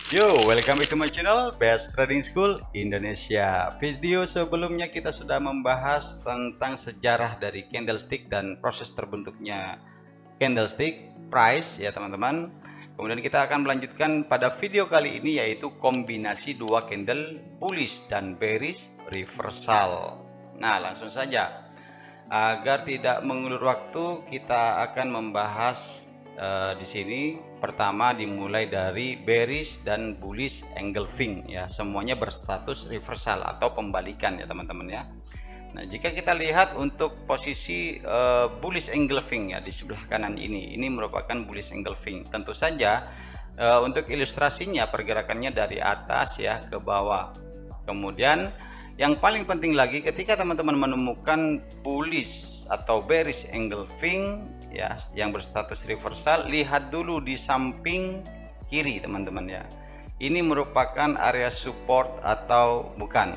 Yo, welcome back to my channel Best Trading School Indonesia. Video sebelumnya kita sudah membahas tentang sejarah dari candlestick dan proses terbentuknya candlestick price ya teman-teman. Kemudian kita akan melanjutkan pada video kali ini yaitu kombinasi dua candle bullish dan bearish reversal. Nah, langsung saja. Agar tidak mengulur waktu, kita akan membahas di sini. Pertama dimulai dari bearish dan bullish engulfing ya, semuanya berstatus reversal atau pembalikan ya teman-teman ya. Nah, jika kita lihat untuk posisi bullish engulfing ya di sebelah kanan ini merupakan bullish engulfing. Tentu saja untuk ilustrasinya pergerakannya dari atas ya ke bawah. Kemudian yang paling penting lagi ketika teman-teman menemukan bullish atau bearish engulfing ya yang berstatus reversal, lihat dulu di samping kiri teman-teman ya. Ini merupakan area support atau bukan,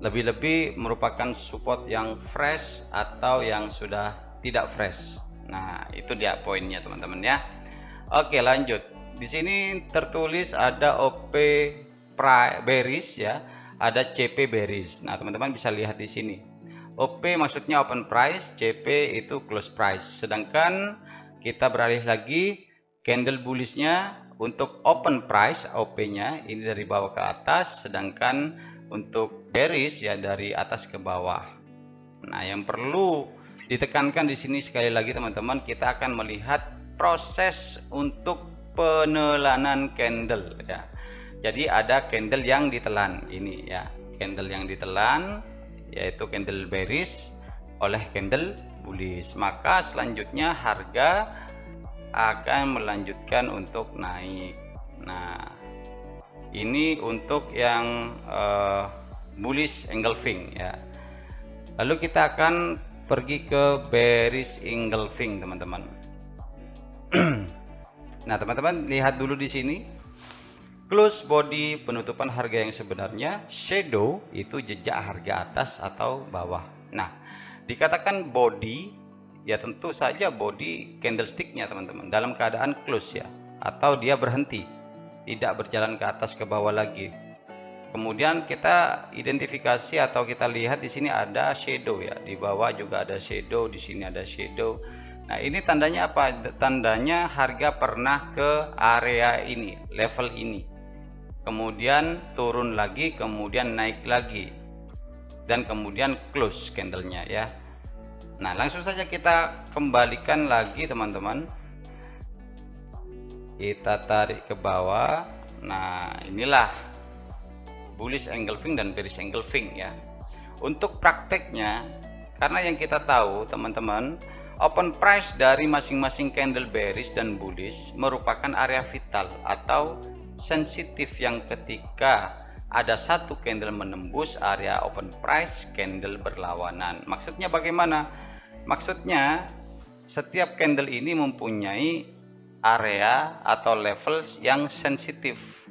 lebih-lebih merupakan support yang fresh atau yang sudah tidak fresh. Nah, itu dia poinnya teman-teman ya. Oke, lanjut. Di sini tertulis ada OP bearish ya, ada CP bearish. Nah, teman-teman bisa lihat di sini. OP maksudnya open price, CP itu close price. Sedangkan kita beralih lagi candle bullishnya untuk open price OP-nya ini dari bawah ke atas, sedangkan untuk bearish ya dari atas ke bawah. Nah, yang perlu ditekankan di sini sekali lagi teman-teman, kita akan melihat proses untuk penelanan candle ya. Jadi ada candle yang ditelan ini ya, candle yang ditelan yaitu candle bearish oleh candle bullish, maka selanjutnya harga akan melanjutkan untuk naik. Nah, ini untuk yang bullish engulfing ya. Lalu kita akan pergi ke bearish engulfing teman-teman. Nah, teman-teman lihat dulu di sini. Close body penutupan harga yang sebenarnya, shadow itu jejak harga atas atau bawah. Nah, dikatakan body ya tentu saja body candlesticknya teman-teman dalam keadaan close ya, atau dia berhenti, tidak berjalan ke atas ke bawah lagi. Kemudian kita identifikasi atau kita lihat di sini ada shadow ya, di bawah juga ada shadow, di sini ada shadow. Nah, ini tandanya apa? Tandanya harga pernah ke area ini, level ini, kemudian turun lagi, kemudian naik lagi, dan kemudian close candlenya ya. Nah, langsung saja kita kembalikan lagi teman-teman, kita tarik ke bawah. Nah, inilah bullish engulfing dan bearish engulfing ya. Untuk prakteknya, karena yang kita tahu teman-teman, open price dari masing-masing candle bearish dan bullish merupakan area vital atau sensitif yang ketika ada satu candle menembus area open price, candle berlawanan. Maksudnya bagaimana? Maksudnya setiap candle ini mempunyai area atau level yang sensitif.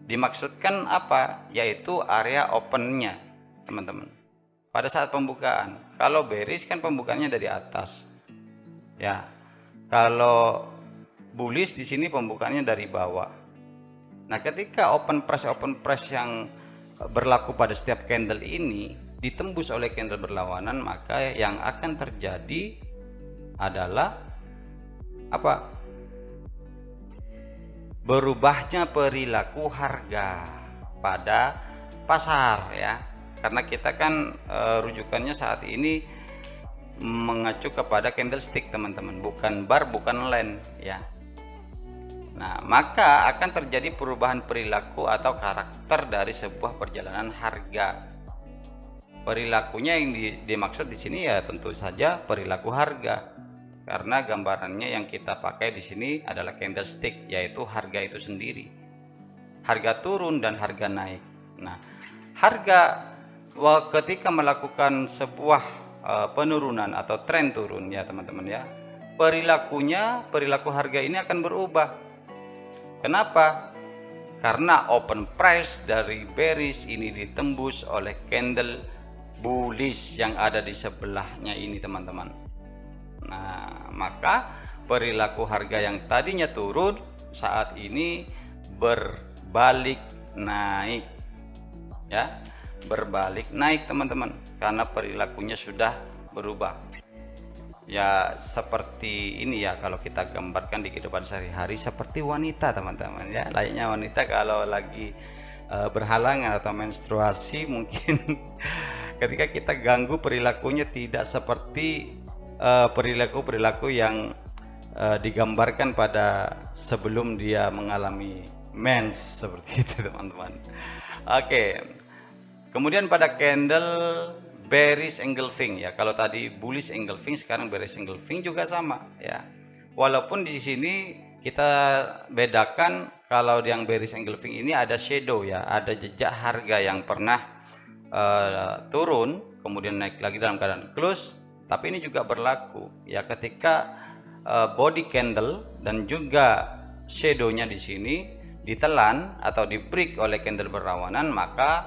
Dimaksudkan apa? Yaitu area opennya teman-teman pada saat pembukaan. Kalau bearish kan pembukanya dari atas ya, kalau bullish di sini pembukanya dari bawah. Nah, ketika open price yang berlaku pada setiap candle ini ditembus oleh candle berlawanan, maka yang akan terjadi adalah apa? Berubahnya perilaku harga pada pasar ya. Karena kita kan rujukannya saat ini mengacu kepada candlestick teman-teman, bukan bar, bukan line ya. Nah, maka akan terjadi perubahan perilaku atau karakter dari sebuah perjalanan harga. Perilakunya yang dimaksud di sini ya tentu saja perilaku harga. Karena gambarannya yang kita pakai di sini adalah candlestick, yaitu harga itu sendiri. Harga turun dan harga naik. Nah, harga ketika melakukan sebuah penurunan atau tren turun ya teman-teman ya, perilaku harga ini akan berubah. Kenapa? Karena open price dari bearish ini ditembus oleh candle bullish yang ada di sebelahnya ini teman-teman. Nah, maka perilaku harga yang tadinya turun saat ini berbalik naik ya, berbalik naik teman-teman, karena perilakunya sudah berubah ya. Seperti ini ya, kalau kita gambarkan di kehidupan sehari-hari seperti wanita teman-teman ya, layaknya wanita kalau lagi berhalangan atau menstruasi mungkin ketika kita ganggu perilakunya tidak seperti perilaku-perilaku yang digambarkan pada sebelum dia mengalami mens seperti itu teman-teman. Oke, kemudian pada candle bearish engulfing ya, kalau tadi bullish engulfing, sekarang bearish engulfing juga sama ya. Walaupun di sini kita bedakan, kalau yang bearish engulfing ini ada shadow ya, ada jejak harga yang pernah turun kemudian naik lagi dalam keadaan close. Tapi ini juga berlaku ya, ketika body candle dan juga shadownya di sini ditelan atau di break oleh candle berlawanan, maka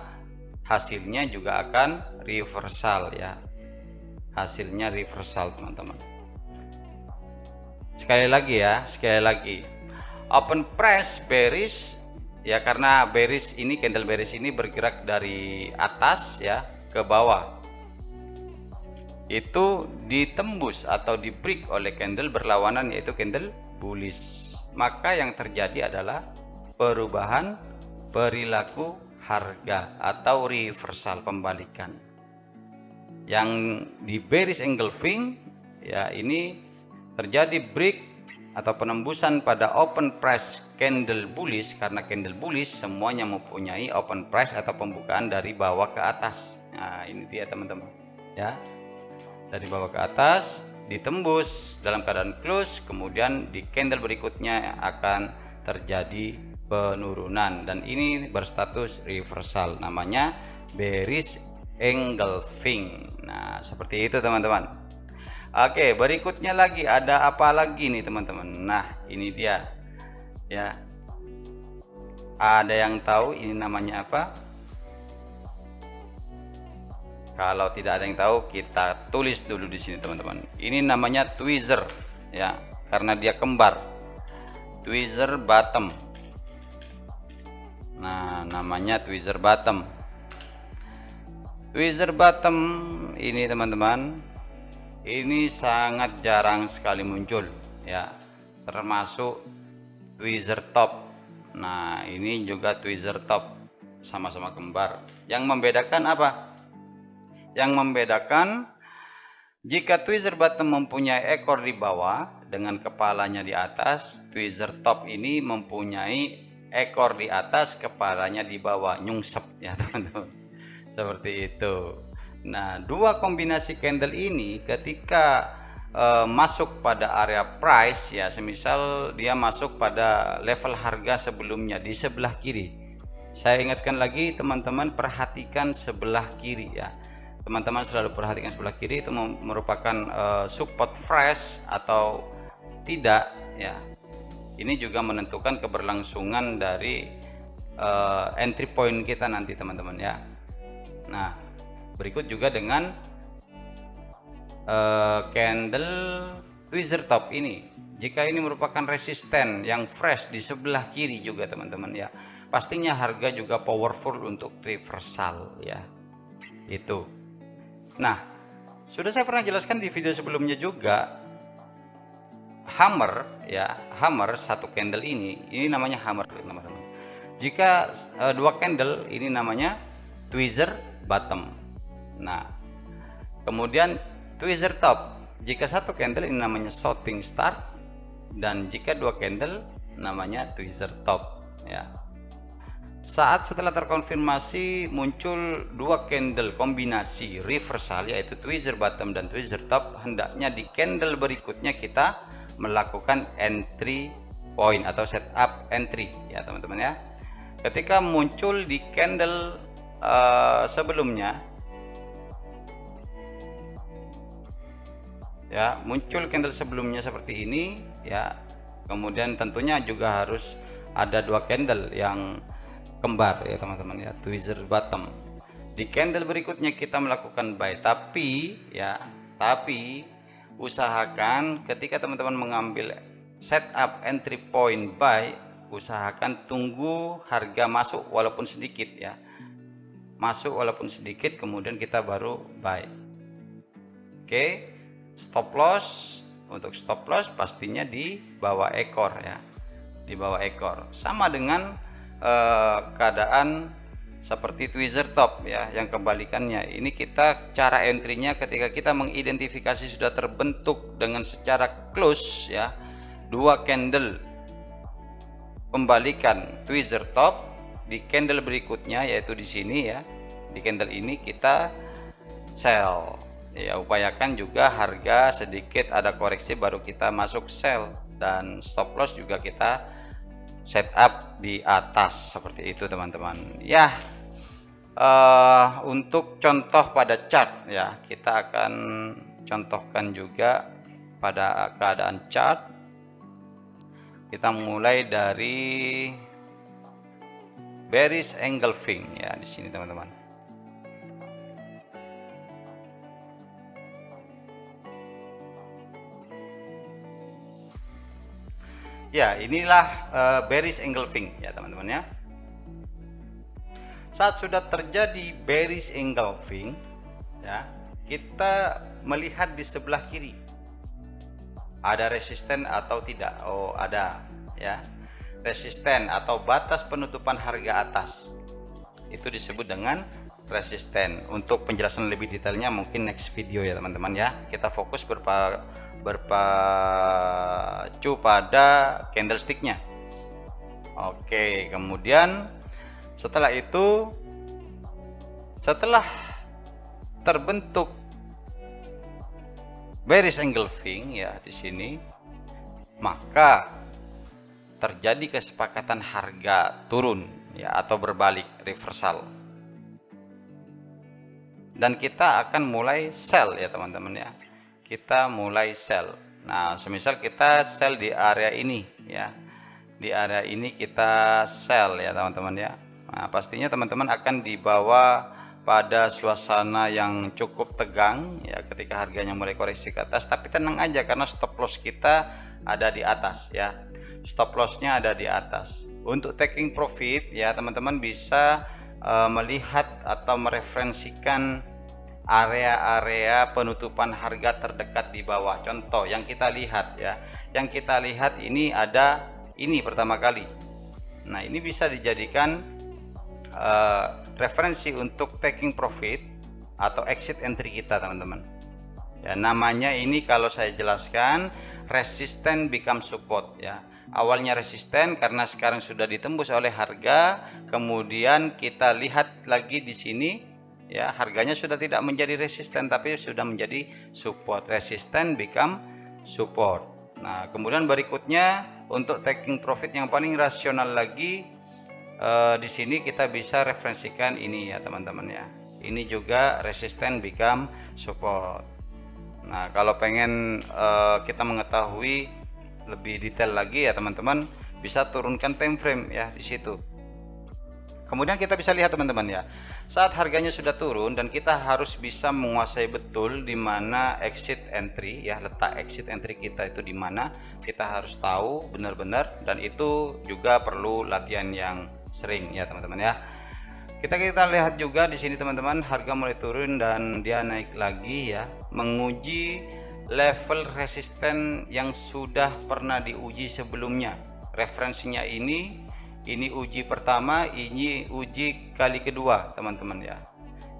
hasilnya juga akan reversal ya, hasilnya reversal teman-teman. Sekali lagi open price bearish ya, karena bearish ini, candle bearish ini bergerak dari atas ya ke bawah, itu ditembus atau di break oleh candle berlawanan yaitu candle bullish, maka yang terjadi adalah perubahan perilaku harga atau reversal, pembalikan. Yang di bearish engulfing ya, ini terjadi break atau penembusan pada open price candle bullish, karena candle bullish semuanya mempunyai open price atau pembukaan dari bawah ke atas. Nah ini dia teman-teman ya, dari bawah ke atas ditembus dalam keadaan close, kemudian di candle berikutnya akan terjadi penurunan, dan ini berstatus reversal, namanya bearish engulfing. Nah seperti itu teman-teman. Oke, berikutnya lagi ada apa lagi nih teman-teman? Nah ini dia ya, ada yang tahu ini namanya apa? Kalau tidak ada yang tahu, kita tulis dulu di sini teman-teman. Ini namanya tweezer ya, karena dia kembar, tweezer bottom. Nah namanya tweezer bottom. Tweezer bottom ini teman-teman, ini sangat jarang sekali muncul ya, termasuk tweezer top. Nah ini juga tweezer top, sama-sama kembar. Yang membedakan apa? Yang membedakan, jika tweezer bottom mempunyai ekor di bawah dengan kepalanya di atas, tweezer top ini mempunyai ekor di atas, kepalanya di bawah, nyungsep ya teman-teman, seperti itu. Nah dua kombinasi candle ini ketika masuk pada area price ya, semisal dia masuk pada level harga sebelumnya di sebelah kiri. Saya ingatkan lagi teman-teman, perhatikan sebelah kiri ya, teman-teman selalu perhatikan sebelah kiri, itu merupakan support fresh atau tidak ya. Ini juga menentukan keberlangsungan dari entry point kita nanti teman-teman ya. Nah berikut juga dengan candle tweezer top ini, jika ini merupakan resisten yang fresh di sebelah kiri juga teman-teman ya, pastinya harga juga powerful untuk reversal ya, itu. Nah sudah saya pernah jelaskan di video sebelumnya juga, hammer ya, hammer satu candle ini namanya hammer teman-teman. Jika dua candle ini namanya tweezer bottom. Nah kemudian tweezer top, jika satu candle ini namanya shooting star, dan jika dua candle namanya tweezer top ya. Saat setelah terkonfirmasi muncul dua candle kombinasi reversal yaitu tweezer bottom dan tweezer top, hendaknya di candle berikutnya kita melakukan entry point atau setup entry ya teman-teman ya. Ketika muncul di candle sebelumnya ya, muncul candle sebelumnya seperti ini ya, kemudian tentunya juga harus ada dua candle yang kembar ya teman-teman ya, tweezer bottom. Di candle berikutnya kita melakukan buy, tapi usahakan ketika teman-teman mengambil setup entry point buy, usahakan tunggu harga masuk walaupun sedikit ya, masuk walaupun sedikit, kemudian kita baru buy. Oke, stop loss. Untuk stop loss pastinya di bawah ekor ya, di bawah ekor, sama dengan keadaan seperti tweezer top ya, yang kebalikannya. Ini kita cara entry-nya ketika kita mengidentifikasi sudah terbentuk dengan secara close ya, dua candle pembalikan tweezer top di candle berikutnya, yaitu di sini ya, di candle ini kita sell ya. Upayakan juga harga sedikit ada koreksi baru kita masuk sell, dan stop loss juga kita setup di atas seperti itu teman-teman ya. Untuk contoh pada chart ya, kita akan contohkan juga pada keadaan chart. Kita mulai dari bearish engulfing ya, di sini teman-teman. Ya, inilah bearish engulfing ya teman-teman ya. Saat sudah terjadi bearish engulfing ya, kita melihat di sebelah kiri ada resisten atau tidak. Oh, ada ya, resisten atau batas penutupan harga atas, itu disebut dengan resisten. Untuk penjelasan lebih detailnya mungkin next video ya teman-teman ya. Kita fokus berpacu pada candlesticknya. Oke, kemudian setelah itu, setelah terbentuk bearish engulfing ya di sini, maka terjadi kesepakatan harga turun ya, atau berbalik, reversal, dan kita akan mulai sell ya teman-teman ya. Kita mulai sell. Nah, semisal kita sell di area ini ya, di area ini kita sell ya teman-teman ya. Nah, pastinya teman-teman akan dibawa pada suasana yang cukup tegang ya ketika harganya mulai koreksi ke atas, tapi tenang aja karena stop loss kita ada di atas ya. Stop lossnya ada di atas. Untuk taking profit ya, teman-teman bisa melihat atau mereferensikan area-area penutupan harga terdekat di bawah. Contoh yang kita lihat ya, yang kita lihat ini ada ini pertama kali. Nah, ini bisa dijadikan referensi untuk taking profit atau exit entry kita teman-teman ya. Namanya ini kalau saya jelaskan resisten become support ya. Awalnya resisten karena sekarang sudah ditembus oleh harga, kemudian kita lihat lagi di sini ya, harganya sudah tidak menjadi resisten tapi sudah menjadi support. Resisten become support. Nah, kemudian berikutnya untuk taking profit yang paling rasional lagi, di sini kita bisa referensikan ini ya teman-teman ya. Ini juga resisten become support. Nah, kalau pengen kita mengetahui lebih detail lagi ya teman-teman, bisa turunkan time frame ya di situ. Kemudian kita bisa lihat teman-teman ya, saat harganya sudah turun dan kita harus bisa menguasai betul di mana exit entry ya, letak exit entry kita itu di mana, kita harus tahu benar-benar, dan itu juga perlu latihan yang sering ya teman-teman ya. Kita lihat juga di sini teman-teman, harga mulai turun dan dia naik lagi ya, menguji level resisten yang sudah pernah diuji sebelumnya. Referensinya ini uji pertama, ini uji kali kedua teman-teman ya.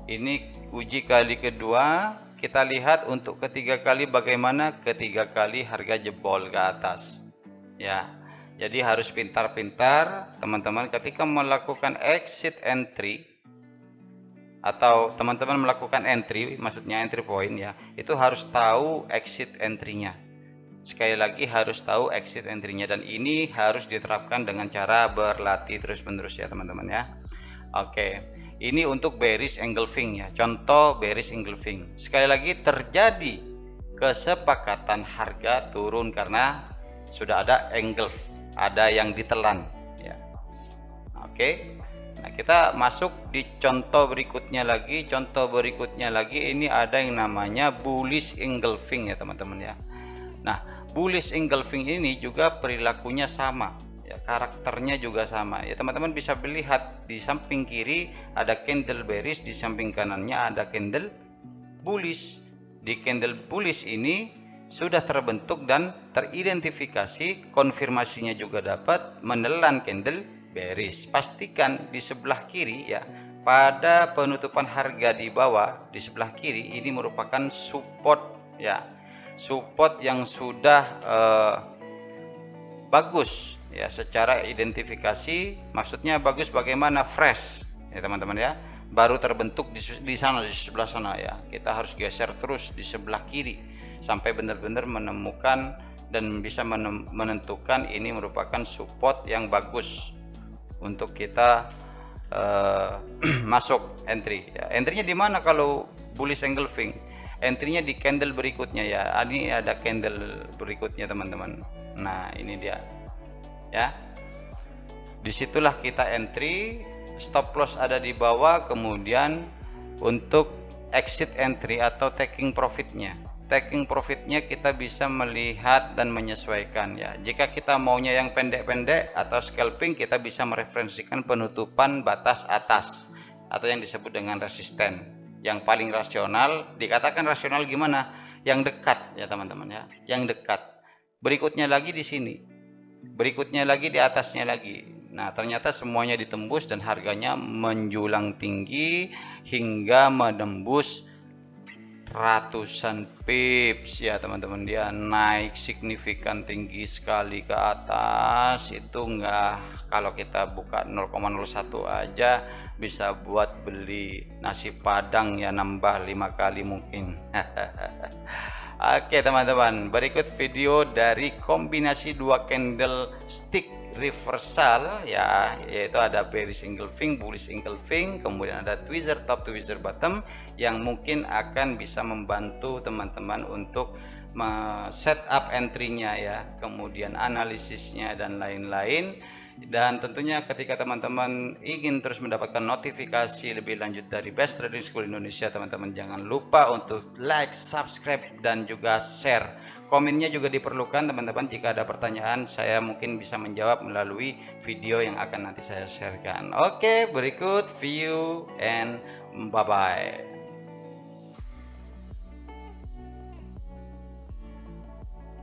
Ini uji kali kedua. Kita lihat untuk ketiga kali bagaimana, ketiga kali harga jebol ke atas ya. Jadi harus pintar-pintar teman-teman ketika melakukan exit entry, atau teman-teman melakukan entry, maksudnya entry point ya, itu harus tahu exit entry-nya. Sekali lagi harus tahu exit entry-nya, dan ini harus diterapkan dengan cara berlatih terus-menerus ya teman-teman ya. Oke, ini untuk bearish engulfing ya, contoh bearish engulfing. Sekali lagi terjadi kesepakatan harga turun karena sudah ada engulf, ada yang ditelan ya. Oke, nah kita masuk di contoh berikutnya lagi. Contoh berikutnya lagi ini ada yang namanya bullish engulfing ya teman-teman ya. Nah, bullish engulfing ini juga perilakunya sama ya, karakternya juga sama ya teman-teman. Bisa lihat di samping kiri ada candle bearish, di samping kanannya ada candle bullish. Di candle bullish ini sudah terbentuk dan teridentifikasi, konfirmasinya juga dapat menelan candle bearish. Pastikan di sebelah kiri ya, pada penutupan harga di bawah di sebelah kiri ini merupakan support ya, support yang sudah bagus ya secara identifikasi. Maksudnya bagus bagaimana, fresh ya teman-teman ya, baru terbentuk di sana, di sebelah sana ya. Kita harus geser terus di sebelah kiri sampai benar-benar menemukan dan bisa menentukan ini merupakan support yang bagus untuk kita masuk entry ya. Entry-nya di mana kalau bullish engulfing? Entry-nya di candle berikutnya ya. Ini ada candle berikutnya teman-teman. Nah ini dia ya, disitulah kita entry. Stop loss ada di bawah. Kemudian untuk exit entry atau taking profitnya, kita bisa melihat dan menyesuaikan ya. Jika kita maunya yang pendek-pendek atau scalping, kita bisa mereferensikan penutupan batas atas atau yang disebut dengan resisten. Yang paling rasional, dikatakan rasional gimana? Yang dekat ya teman-teman ya, yang dekat. Berikutnya lagi di sini, berikutnya lagi di atasnya lagi. Nah ternyata semuanya ditembus dan harganya menjulang tinggi hingga menembus ratusan pips ya teman-teman. Dia naik signifikan tinggi sekali ke atas. Itu enggak, kalau kita buka 0,01 aja bisa buat beli nasi padang ya, nambah 5 kali mungkin. Oke teman-teman, berikut video dari kombinasi dua candlestick reversal ya, yaitu ada bearish engulfing, bullish engulfing, kemudian ada tweezer top, tweezer bottom, yang mungkin akan bisa membantu teman-teman untuk setup entry-nya ya, kemudian analisisnya dan lain-lain. Dan tentunya ketika teman-teman ingin terus mendapatkan notifikasi lebih lanjut dari Best Trading School Indonesia, teman-teman jangan lupa untuk like, subscribe, dan juga share. Komennya juga diperlukan teman-teman. Jika ada pertanyaan, saya mungkin bisa menjawab melalui video yang akan nanti saya sharekan. Oke, berikut view and bye-bye.